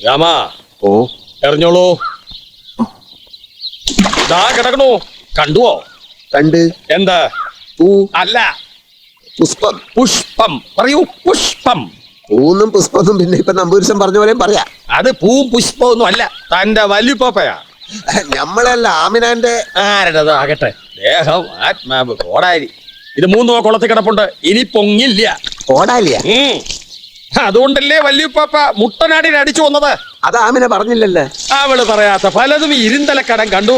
രാമാ ഓ എറിഞ്ഞോളൂ. ദാ കിടക്കണു. കണ്ടുവോ? കണ്ട്. എന്താ? പൂ അല്ല, പുഷ്പം. പുഷ്പം. പറയൂ, പുഷ്പം. പൂന്നും പുഷ്പം പിന്നെ ഇപ്പൊ നമ്പൂരിശം പറഞ്ഞ പോലെ പറയാ. അത് പൂവും പുഷ്പമൊന്നും അല്ല, തന്റെ വല്യുപ്പയാ. നമ്മളല്ല ആമിനാന്റെ. ആരുടേത് ആകട്ടെ, ദേഹം ആത്മാവ് കോടാലി. ഇത് 3 കുളത്തിൽ കിടപ്പുണ്ട്, ഇനി പൊങ്ങില്ല. കോടാലിയ? അതുകൊണ്ടല്ലേ വല്യുപ്പ മുട്ടനാടിനെ അടിച്ചു വന്നത്. അത് ആമിന പറഞ്ഞില്ലല്ലേ. അവള് പറയാത്ത പലതും ഇരുന്തലക്കടം കണ്ടു.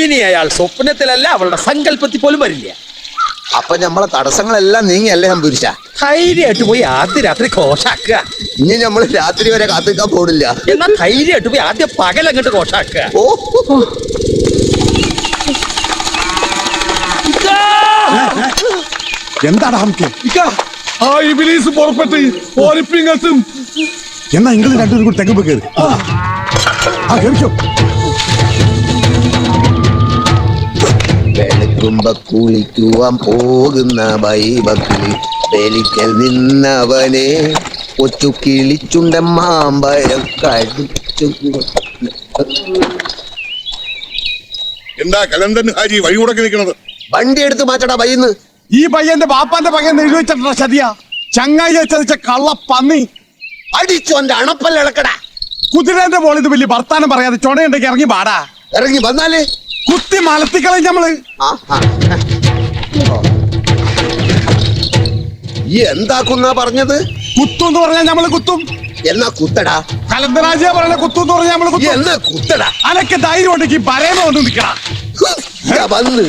ഇനി അയാൾ സ്വപ്നത്തിലല്ല, അവളുടെ സങ്കല്പത്തിൽ പോലും വരില്ല. അപ്പൊ നമ്മളെ തടസ്സങ്ങളെല്ലാം നീങ്ങിയല്ലേ നമ്പൂരിശ? ധൈര്യമായിട്ട് പോയി ആദ്യ രാത്രി കോശാക്കുക. ഇനി നമ്മൾ രാത്രി വരെ കാത്തിക്കാൻ പോടില്ല. എന്നാ ധൈര്യമായിട്ട് പോയി ആദ്യം പകലങ്ങോട്ട് കോശാക്കുക. ഓ എന്താണ് ഹംകെ? ആ ഇബ്ലീസ് പുറപ്പെട്ട് ഓരിപ്പിങ്ങത്തും. എന്നാ നിങ്ങൾ രണ്ടുപേരും കൂടി തെങ്ങ് കയറി. കേറിക്കോ. വെളുക്കുമ്പ കുളിക്കുവാൻ പോകുന്ന ബൈബക്കിളി വെലിക്കൽ നിന്നവനെ കൊച്ചു കിളിച്ചുണ്ട മാമ്പഴം കടിച്ചു. എന്താ കലന്തൻ ഹാജി വഴി മുടക്കി നിൽക്കുന്നത്? വണ്ടി എടുത്ത് മാറ്റടാ വൈന്ന്. ഈ പയ്യന്റെ ബാപ്പാന്റെ പയ്യൻ എഴുതി വെച്ചിട്ടുള്ള ചതിയാ. ചങ്ങായി ചതിച്ച കള്ള പന്നി. അടിച്ചു എന്റെ അണപ്പല്ല ഇളക്കടാ. കുതിരേന്റെ മോളിൽ ഇത് വലിയ വർത്താനം പറയാതെ ചുണയുണ്ടെങ്കിൽ ഇറങ്ങി പാടാ. ഇറങ്ങി വന്നാലേ കുത്തി മലത്തിക്കളയും നമ്മള്. ഈ എന്താക്കുന്ന പറഞ്ഞത്? കുത്തും എന്ന് പറഞ്ഞാൽ നമ്മള് കുത്തും. എന്നാ കുത്തടാ. കലന്തരാജിയ പറഞ്ഞ കുത്തും എന്ന് പറഞ്ഞാൽ നമ്മള് കുത്തും. എന്നാ കുത്തടാ. അനക്ക് ധൈര്യം ഉണ്ടെങ്കിൽ പരേന്ന് വന്ന് നിൽക്കടാ. വന്ന്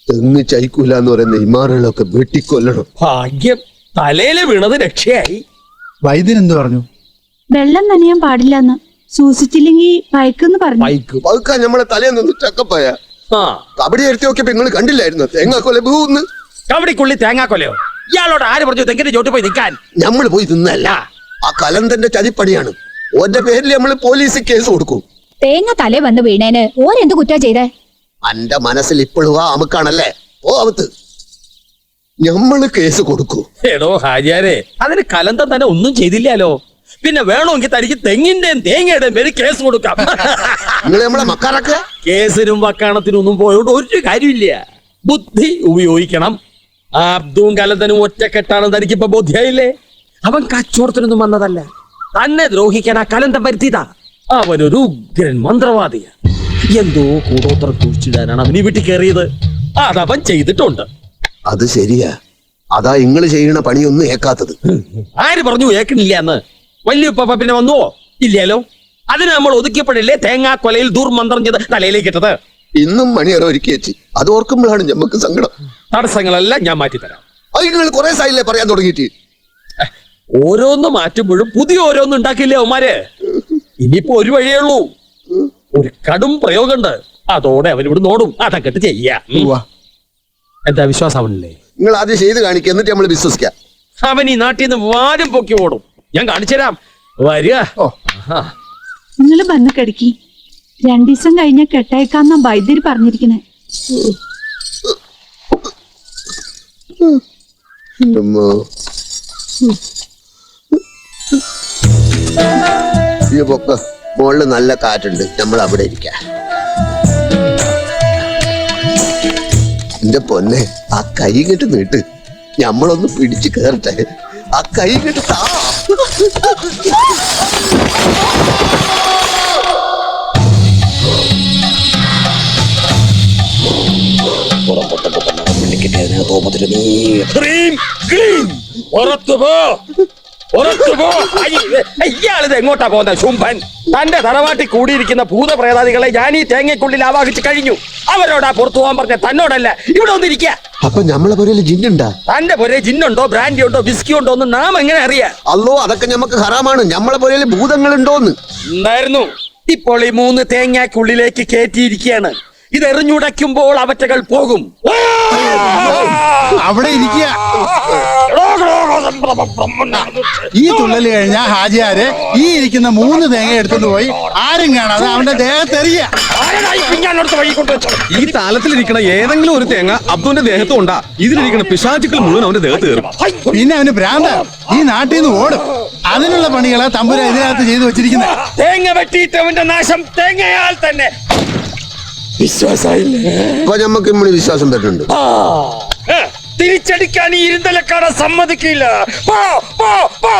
തെങ്ങ് ചൈക്കൂലെന്ന് പറയുന്ന ഇമാറുകളൊക്കെ വെട്ടിക്കൊല്ലണം. ഭാഗ്യം, തലയില് വീണത് രക്ഷയായി. വൈദ്യൻ എന്ത് പറഞ്ഞു? വെള്ളം നനയാൻ പാടില്ലെന്ന്, സൂക്ഷിച്ചില്ലെങ്കിൽ പയക്കെന്ന് പറഞ്ഞു. പതുക്കാൻ നമ്മളെ തലേന്ന് ചക്കപ്പായ കബഡി എടുത്തി നോക്കിയപ്പോ നിങ്ങൾ കണ്ടില്ലായിരുന്നു തേങ്ങാക്കൊല ഭൂന്ന്. കബഡിക്കുള്ളി തേങ്ങാക്കൊലയോ? ഇയാളോട് ആര് പറഞ്ഞു തെങ്ങിന്റെ ചോട്ട് പോയി നിൽക്കാൻ? നമ്മൾ പോയി തിന്നല്ല, ആ കലന്തന്റെ ചതിപ്പണിയാണ്. ഓന്റെ പേരിൽ നമ്മള് പോലീസ് കേസ് കൊടുക്കും. തേങ്ങ തലേ വന്ന് വീണേന് ഓരെന്ത് കുറ്റാ ചെയ്തേ? അന്റെ മനസ്സിൽ ഇപ്പോഴും ആ അമുക്കാണല്ലേ? ഓ അമുത്ത്, ഞമ്മള് കേസ് കൊടുക്കൂ. എടോ ഹാജിയാരെ, അതിന് കലന്തം തന്നെ ഒന്നും ചെയ്തില്ലല്ലോ. പിന്നെ വേണമെങ്കിൽ തനിക്ക് തെങ്ങിന്റെയും തേങ്ങയുടെയും പേര് കേസ് കൊടുക്കാം. നിങ്ങൾ നമ്മളെ മക്കാറൊക്കെ കേസിനും വക്കാണത്തിനും ഒന്നും പോയോണ്ട് ഒരു കാര്യമില്ല. ബുദ്ധി ഉപയോഗിക്കണം. അബ്ദും കലന്തനും ഒറ്റക്കെട്ടാണെന്ന് തനിക്കിപ്പോ ബോധ്യായില്ലേ? അവൻ കച്ചവടത്തിനൊന്നും വന്നതല്ല, തന്നെ ദ്രോഹിക്കാൻ ആ കലന്തം വരുത്തിയതാ. അവനൊരു ഉഗ്രൻ മന്ത്രവാദിയാ. എന്തോ കൂടോത്രം കുഴിച്ചിടാനാണ് അവന് വീട്ടിൽ കയറിയത്. അതവൻ ചെയ്തിട്ടുണ്ട്. അത് ശരിയാ. അതാ ഇങ്ങള് ചെയ്യണ പണിയൊന്നും ഏക്കാത്തത്. ആര് പറഞ്ഞു ഏക്കണില്ല എന്ന്? വല്യുപ്പ പിന്നെ വന്നുവോ? ഇല്ലല്ലോ. അതിന് നമ്മൾ ഒതുക്കിയപ്പോഴല്ലേ തേങ്ങാ കൊലയിൽ ദുർമന്ത്രം ചെയ്ത് തലയിലേക്ക് ഇട്ടത്. ഇന്നും മണിയറ ഒരുക്കി വെച്ച് അത് ഓർക്കുമ്പോഴാണ് ഞമ്മക്ക് സങ്കടം. തടസ്സങ്ങളെല്ലാം ഞാൻ മാറ്റിത്തരാം. അത് നിങ്ങൾ കുറെ സായില്ലേ പറയാൻ തുടങ്ങിയിട്ട്. ഓരോന്ന് മാറ്റുമ്പോഴും പുതിയ ഓരോന്ന് ഉണ്ടാക്കില്ലേ അവന്മാര്. ഇനിയിപ്പോ ഒരു വഴിയേ ഉള്ളൂ, ഒരു കടും പ്രയോഗമുണ്ട്. അതോടെ അവൻ ഇവിടെ നോടും. അതൊക്കെ ചെയ്യാം. എന്താ വിശ്വാസം അവനല്ലേ? നിങ്ങൾ ആദ്യം ചെയ്ത് കാണിക്കുക, എന്നിട്ട് നമ്മൾ വിശ്വസിക്കാം. അവൻ ഈ നാട്ടിൽ നിന്ന് വാരും പൊക്കി ഓടും. ഞാൻ കാണിച്ചുതരാം, വരിക. നിങ്ങൾ വന്ന് കിടക്കി. 2 ദിവസം കഴിഞ്ഞ കെട്ടയക്കാന്നാ വൈദ്യര് പറഞ്ഞിരിക്കണേ. ഈ പൊക്ക മുകളില് നല്ല കാറ്റുണ്ട്, നമ്മൾ അവിടെ ഇരിക്കാം. എന്റെ പൊന്നെ, ആ കൈ കെട്ട് നീട്ട്, ഞമ്മളൊന്ന് പിടിച്ച് കേറട്ടെ. ആ കൈ കെട്ട് താ. ഇയാളിത് എങ്ങോട്ടാ പോകുന്ന ശുംഭൻ? തന്റെ തറവാട്ടിൽ കൂടിയിരിക്കുന്ന ഭൂതപ്രേതാദികളെ ഞാൻ ഈ തേങ്ങയ്ക്കുള്ളിൽ ആവാഹിച്ചു കഴിഞ്ഞു. അവരോടാ പുറത്തു പോകാൻ പറഞ്ഞ, തന്നോടല്ല. ഇവിടെ ഒന്നിരിക്കുക. അപ്പൊ നമ്മളെ പുരയില് ജിന്നുണ്ടാ? തന്റെ പുരയിൽ ജിന്നുണ്ടോ, ബ്രാൻഡി ഉണ്ടോ, വിസ്കി ഉണ്ടോ എന്ന് നാം എങ്ങനെ അറിയാം? അല്ലോ, അതൊക്കെ ഞമ്മക്ക് ഹറാമാണ്. നമ്മളെ പുരയില് ഭൂതങ്ങളുണ്ടോന്ന് ഉണ്ടായിരുന്നു. ഇപ്പോൾ ഈ 3 തേങ്ങയ്ക്കുള്ളിലേക്ക് കയറ്റിയിരിക്കുകയാണ്. ഇത് എറിഞ്ഞുടയ്ക്കുമ്പോൾ അവറ്റകൾ പോകും. അവിടെ ഇരിക്കുക. ഈ തുള്ളല് കഴിഞ്ഞാ ഹാജിയാര് ഈ ഇരിക്കുന്ന 3 തേങ്ങ എടുത്തോണ്ട് പോയി ആരും കാണാതെ അവന്റെ ദേഹത്തെറിയ. ഈ താലത്തിലിരിക്കണ ഏതെങ്കിലും ഒരു തേങ്ങ അബ്ദുവിന്റെ ദേഹത്തും ഉണ്ടാ. ഇതിലിരിക്കണ പിശാചുക്കൾ മുഴുവൻ അവന്റെ ദേഹത്ത് കയറും. പിന്നെ അവന് ഭ്രാന്ത ഈ നാട്ടിൽ നിന്ന് ഓടും. അതിനുള്ള പണികളാ തമ്പുര ഇതിനകത്ത് ചെയ്തു വെച്ചിരിക്കുന്നത്. തേങ്ങ വെട്ടിയിട്ടവന്റെ നാശം തേങ്ങയാൽ തന്നെ. വിശ്വാസായില്ലേ? ഇപ്പൊ ഞമ്മക്ക് ഇമ്മണി വിശ്വാസം വരുന്നുണ്ട്. തിരിച്ചടിക്കാൻ ഈ ഇരുന്തലക്കാട സമ്മതിക്കില്ല. പോ, പോ, പോ.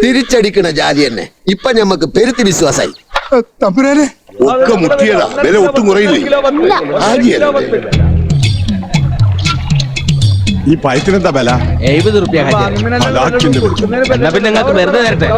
തിരിച്ചടിക്കണ ജാതി തന്നെ ഇപ്പൊ ഞമ്മക്ക് പെരുത്തി വിശ്വാസായി. തമ്പുരാനെ ഒക്കെ മുട്ടിയതാ, വില ഒട്ടും കുറയില്ലേ? ഹാജിയല്ലേ? ഈ പയറ്റിനെന്താ ബല? 70 റുപ്യ. എന്നാ പിന്നെ നിങ്ങൾക്ക് വെറുതെ തരട്ടെ.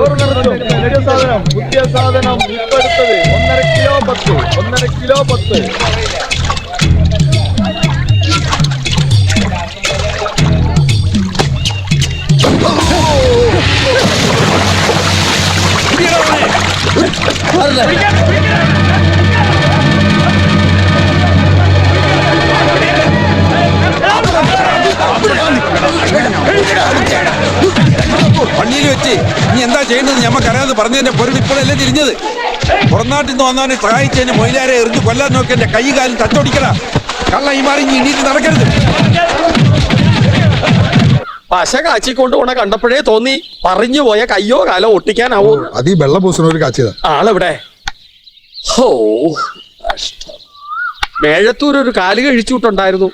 പള്ളിയിൽ വെച്ച് ഇനി എന്താ ചെയ്യേണ്ടത് ഞമ്മക്കറിയാതെ പറഞ്ഞതിന്റെ പൊരുൾ ഇപ്പോഴല്ലേ തിരിഞ്ഞത്. പുറനാട്ടിൽ നിന്ന് വന്നവനെ സഹായിച്ചതിന് മൊയിലാരെ എറിഞ്ഞ് കൊല്ലാൻ നോക്കി എന്റെ കൈ കാലും തച്ചോടിക്കല. കള്ള ഈ മാറി ഇനീറ്റ് നടക്കരുത്. പശ കാച്ചിക്കൊണ്ട് പോണ കണ്ടപ്പോഴേ തോന്നി പറഞ്ഞു പോയ കയ്യോ കാലോ ഒട്ടിക്കാനാവൂ. അത് ഈ വെള്ളപൂസനൊരു കാച്ചിയതാ. ആളെവിടെ? ഹോ, കഷ്ടം. മേഴത്തൂർ ഒരു കാല് കഴിച്ചുവിട്ടുണ്ടായിരുന്നു.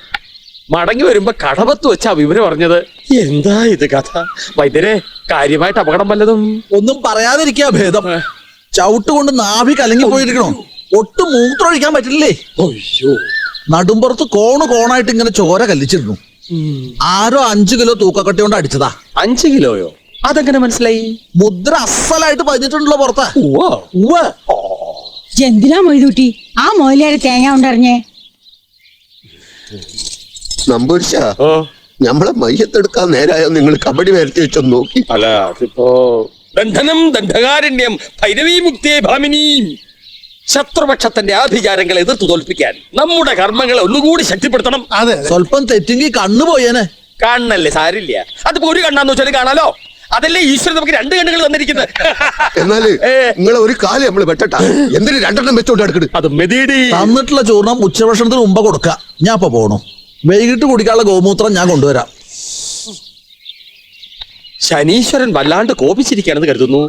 മടങ്ങി വരുമ്പോ കടവത്ത് വെച്ചാ വിവരം അറിഞ്ഞത്. എന്താ ഇത് കഥ? വൈദ്യരെ, കാര്യമായിട്ട് അപകടം വല്ലതും? ഒന്നും പറയാതിരിക്കാ ഭേദം. ചവിട്ടുകൊണ്ട് നാഭി കലങ്ങി പോയിരിക്കണോ? ഒട്ടും മൂത്രമൊഴിക്കാൻ പറ്റില്ലേ? അയ്യോ, നടുമ്പുറത്ത് കോണായിട്ട് ഇങ്ങനെ ചോര കല്ലിച്ചിരുന്നു. ആരോ 5 കിലോ തൂക്കക്കട്ടി കൊണ്ട് അടിച്ചതാ. 5 കിലോയോ? അതെങ്ങനെ മനസ്സിലായി? മുദ്ര അസലായിട്ട് പതിഞ്ഞിട്ടുണ്ടല്ലോ പുറത്ത്. എന്തിനാ മൊയ്തൂട്ടി ആ മോയിലേറെ തേങ്ങ കൊണ്ടറിഞ്ഞേ? നമ്പൂരിശ, ഞമ്മളെ മയ്യത്തെടുക്കാൻ നേരായോ നിങ്ങൾ കബഡി വരത്തി വെച്ചൊന്ന് നോക്കി. അല്ല, അതിപ്പോ ബന്ധനം ദണ്ഡകാരണ്യം ഭൈരവീ മുക്തിയെ ഭാമിനീം. ശത്രുപക്ഷത്തിന്റെ ആഭിചാരങ്ങളെ എതിർത്ത് തോൽപ്പിക്കാൻ നമ്മുടെ കർമ്മങ്ങളെ ഒന്നുകൂടി ശക്തിപ്പെടുത്തണം. അതെ, സ്വല്പം തെറ്റെങ്കിൽ കണ്ണു പോയേനെ. കാണണല്ലേ, സാരില്ല. അതിപ്പോ ഒരു കണ്ണാന്ന് വെച്ചാൽ കാണാലോ. അതല്ലേ ഈശ്വരൻ നമുക്ക് 2 കണ്ണുകൾ തന്നിരിക്കുന്നത്. എന്നാല് നിങ്ങളെ ഒരു കാല് നമ്മള് വെട്ടട്ടാ. എന്തിന് 2 വെച്ചോണ്ട് എടുക്കട്? അത് മെതിയടി. തന്നിട്ടുള്ള ചൂർണം ഉച്ചഭക്ഷണത്തിന് മുമ്പ് കൊടുക്ക. ഞാൻ ഇപ്പൊ പോണു. വൈകിട്ട് കുടിക്കാനുള്ള ഗോമൂത്രം ഞാൻ കൊണ്ടുവരാം. ശനീശ്വരൻ വല്ലാണ്ട് കോപിച്ചിരിക്കുകയാണെന്ന് കരുതുന്നു.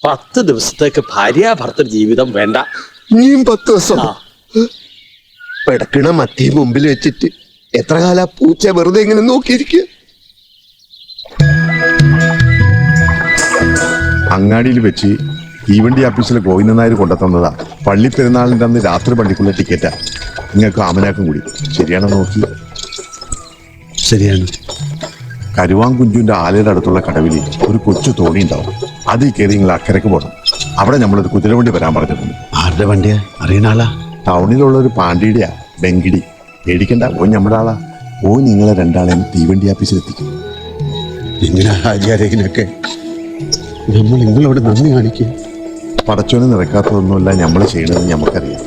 10 ദിവസത്തേക്ക് ഭാര്യാഭർത്തൃ ജീവിതം വേണ്ട. ഇനിയും 10 ദിവസം പെടക്കണ മത്തി മുമ്പിൽ വെച്ചിട്ട് എത്ര കാല പൂച്ച വെറുതെ ഇങ്ങനെ നോക്കിയിരിക്കുക. അങ്ങാടിയിൽ വെച്ച് തീവണ്ടി ഓഫീസിലെ ഗോവിന്ദൻ നായർ കൊണ്ടുതന്നതാ. പള്ളി പെരുന്നാളിൻ്റെ അന്ന് രാത്രി പള്ളിക്കുള്ള ടിക്കറ്റാ. നിങ്ങൾക്ക് ആമനാക്കും കൂടി. ശരിയാണോ നോക്കി? ശരിയാണ്. കരുവാങ്കുഞ്ചുവിന്റെ ആലയുടെ അടുത്തുള്ള കടവിൽ ഒരു കൊച്ചു തോണി ഉണ്ടാവും. അതിൽ കയറി നിങ്ങൾ അക്കരക്ക് പോകണം. അവിടെ നമ്മളൊരു കുതിരവണ്ടി വരാൻ പറഞ്ഞിട്ടുണ്ട്. ആരുടെ വണ്ടിയാ? അറിയുന്ന ആളാ? ടൗണിലുള്ള ഒരു പാണ്ടിയുടെയാ, ബെങ്കിടി. പേടിക്കണ്ട, ഓൻ നമ്മുടെ ആളാ. ഓ നിങ്ങളെ 2 തീവണ്ടി ഓഫീസിലെത്തിക്കും. ഇങ്ങനെ ഹാജിയാരേക്കിനൊക്കെ നമ്മൾ നിങ്ങളോട് നന്ദി കാണിക്കുക. പടച്ചോനെ നിറക്കാത്തതൊന്നുമല്ല നമ്മൾ ചെയ്യണമെന്ന് നമുക്കറിയാം.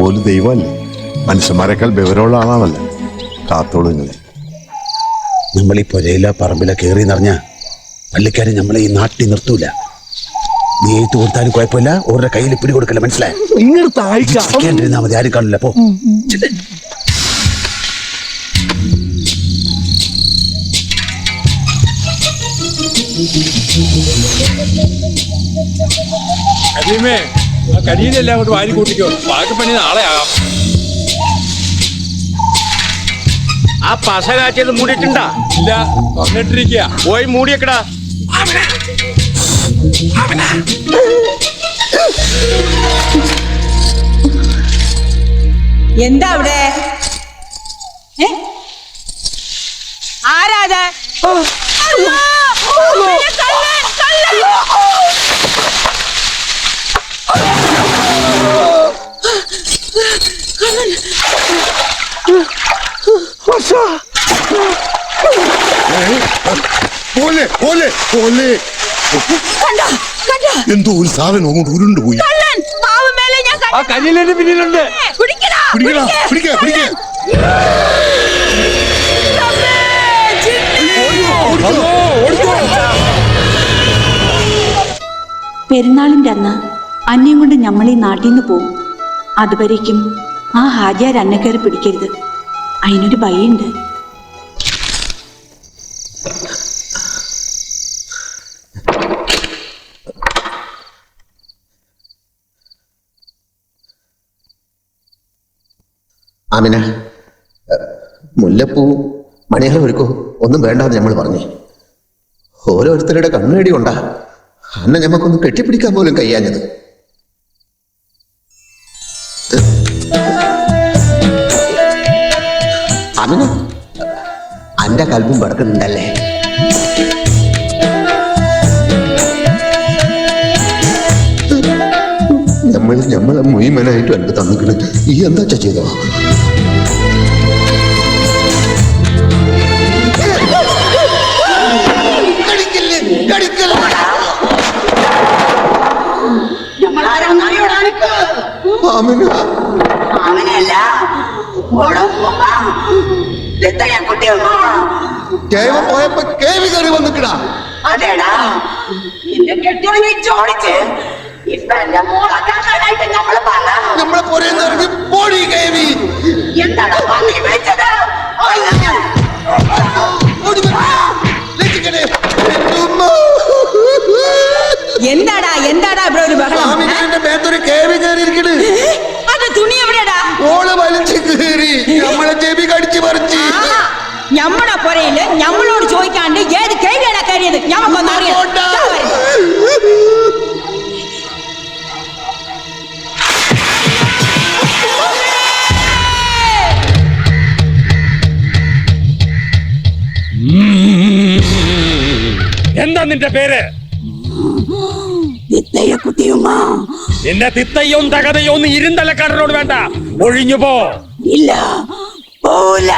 ഒരു ദൈവമല്ലേ, മനുഷ്യന്മാരെക്കാൾ വിവരമുള്ള ആളാണല്ലോ. കാത്തോളൂ നിങ്ങളെ. നമ്മൾ ഈ പുരയില പറമ്പില കയറി നിറഞ്ഞ പള്ളിക്കാരെ നമ്മളെ ഈ നാട്ടിൽ നിർത്തൂല. നീ എഴുത്ത് കൊടുത്താലും കുഴപ്പമില്ല, ഓരുടെ കയ്യിൽ പിടി കൊടുക്കല. മനസ്സിലായി? ഇങ്ങനെ മതി, ആരും കാണില്ല. പോ. കരിയിലെല്ലാം അങ്ങോട്ട് വാരി കൂട്ടിക്കോ. ബാക്കി പണി നാളെ ആകാം. ആ പശ കാറ്റിയത് മൂടിയിട്ടുണ്ടാ? ഇല്ല, പറഞ്ഞിട്ടിരിക്കുക. പോയി മൂടിയേക്കടാ. എന്താ അവിടെ? ആരാത്? പോലെ പോലെ പോലെ എന്തോ ഒരു സാധനം അങ്ങോട്ട് ഉരുണ്ടുപോയി. ആ കരിയിലെ പിന്നിലുണ്ട്. പിടിക്കടാ, പിടിക്ക പിടിക്ക. പെരുന്നാളിന്റെ അന്ന് അന്യം കൊണ്ട് നമ്മൾ ഈ നാട്ടിൽ നിന്ന് പോവും. അതുവരേക്കും ആ ഹാജിയാർ അന്നക്കയറി പിടിക്കരുത്. അതിനൊരു ഭയുണ്ട്. ആമിന, മുല്ലപ്പൂ മണികൾ ഒരുക്കോ ഒന്നും വേണ്ടാന്ന് നമ്മൾ പറഞ്ഞു. ഓരോരുത്തരുടെ കണ്ണേടി കൊണ്ടാ അന്നെ ഞമ്മക്കൊന്ന് കെട്ടിപ്പിടിക്കാൻ പോലും കഴിയാഞ്ഞത്. ആമിന, അന്റെ കൽബും പടക്കുന്നുണ്ടല്ലേ? നമ്മളെ മുഴുവനായിട്ടും എനിക്ക് തന്നിക്കണ്. ഈ എന്താ ചെയ്തോ? പോയപ്പോ കേവി കയറി വന്നിക്കടാ. അതേടാ നിന്റെ കെട്ടിയോനെ ചോദിച്ച് ഇപ്പൊ എന്റെ മോളാക്കാനായിട്ട് നമ്മള് പറ. നമ്മളെ പുറേന്ന് ഇറങ്ങി പോടി കേവി. എന്താടാ പന്നി വിളിച്ചത്? എന്താടാ ഇവിടെ ഒരു ബഹളം? മേത്തൊരു കേവി കയറിയിരിക്കണ്. അത് തുണി എവിടെയാടാ? ഓള് വലിച്ചു കയറി നമ്മളെ ചെവി കടിച്ചു പറിച്ച്. ഞമ്മടെ പുരയില് ഞമ്മളോട് ചോദിക്കാണ്ട് ഏത് കേവിയാടാ കയറിയത്? ഞമ്മക്കൊന്നും അറിയാം. എന്താ നിന്റെ പേര്? കുട്ടിയുമ്മ. നിന്റെ തിത്തയ്യോ തകതയോ ഒന്ന് ഇരുന്തലക്കാരനോട് വേണ്ട. ഒഴിഞ്ഞു പോ. ഇല്ല, പോല.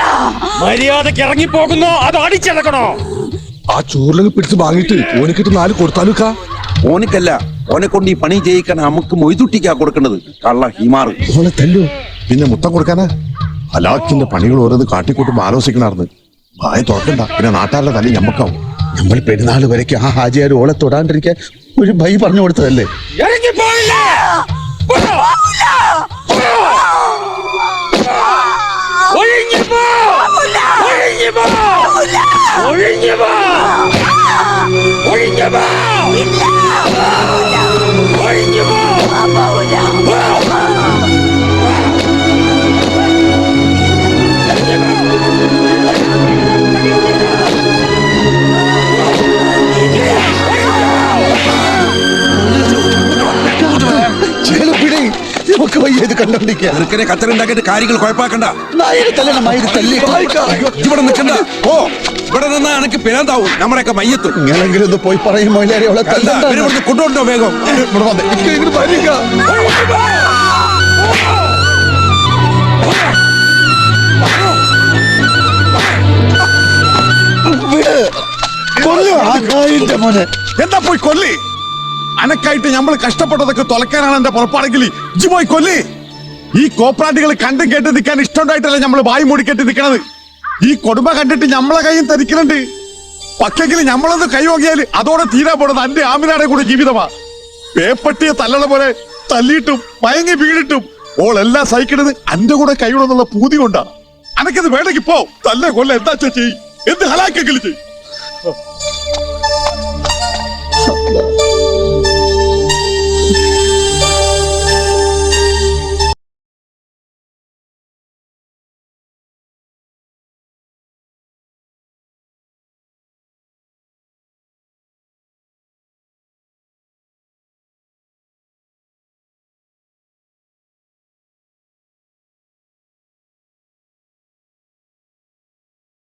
മര്യാദക്ക് ഇറങ്ങിപ്പോകുന്നോ അതോ അടിച്ചിറക്കണോ? ആ ചോറിലൊക്കെ പിടിച്ച് വാങ്ങിട്ട് ഓനിക്കിട്ട് 4 കൊടുത്താലുക്കാ. ഓനിക്കല്ല, ഓനെ കൊണ്ട് ഈ പണി ചെയ്യിക്കാൻ നമുക്ക് മൊയ്തുട്ടിക്കാ കൊടുക്കേണ്ടത്. കള്ള ഹിമാറ് ഓളെ തല്ലു. പിന്നെ മുത്തം കൊടുക്കാനാ? ഹലാക്കിന്റെ പണികൾ ഓരോന്ന് കാട്ടിക്കൂട്ടുമ്പോ ആലോചിക്കണാർന്ന്. വായ തുറക്കണ്ട, പിന്നെ നാട്ടുകാരുടെ തല്ലി ഞമ്മക്കാവും. നമ്മൾ പെരുന്നാൾ വരയ്ക്ക് ആ ഹാജിയാർ ഓളെ തൊടാണ്ടിരിക്കാൻ ഒരു ഭയ പറഞ്ഞു കൊടുത്തതല്ലേ? ഇറങ്ങിപ്പോയില്ലേ? ഒഴിഞ്ഞു പോ. ഒഴിഞ്ഞു പോ. ഒഴിഞ്ഞു പോ. ഒഴിഞ്ഞു പോ. ഒഴിഞ്ഞു പോ. നമുക്ക് വയ്യ ഇത് കണ്ടോണ്ടിരിക്കുക. ചെറുക്കനെ കച്ചറുണ്ടാക്കിയിട്ട് കാര്യങ്ങൾ കുഴപ്പാക്കണ്ട. ഇവിടെ നിൽക്കണ്ട. ഓ, ഇവിടെ നിന്നാ എനിക്ക് പിരാന്താവും. നമ്മുടെയൊക്കെ മയ്യത്തും. ഇങ്ങനെങ്കിലും ഒന്ന് പോയി പറയും മൊയിലാരി അവളെ കൊണ്ടുകൊണ്ടോ വേഗം. മോനെ എന്താ പോയി കൊല്ലി? അനക്കായിട്ട് നമ്മൾ കഷ്ടപ്പെട്ടതൊക്കെ തുലക്കാനാണ് എന്റെ പുറപ്പാടെങ്കിൽ ഇജ്ജ് പോയി കൊല്ലി. ഈ കോപ്രാട്ടികൾ കണ്ടും കേട്ട് നിൽക്കാൻ ഇഷ്ടമുണ്ടായിട്ടല്ലേ നമ്മൾ വായി മൂടിക്കെട്ടി നിൽക്കണത്. ഈ കൊടുമ കണ്ടിട്ട് നമ്മളെ കൈയും തരിക്കണുണ്ട്. പക്ഷെങ്കിൽ നമ്മളൊന്ന് കൈ നോക്കിയാൽ അതോടെ തീരാൻ പോണത് എന്റെ ആമിനാടെ കൂടെ ജീവിതമാ. പേപ്പട്ടിയെ തല്ലണ പോലെ തല്ലിയിട്ടും മയങ്ങി വീണിട്ടും ഓളെല്ലാം സഹിക്കണത് എന്റെ കൂടെ കൈവിടെന്നുള്ള പൂതി കൊണ്ടാ. അനക്കത് വേണമെങ്കിൽ പോ. തല്ല കൊല്ല എന്താ ചെയ്യ്. എന്ത് ഹലാക്കെങ്കിലും ചെയ്യും.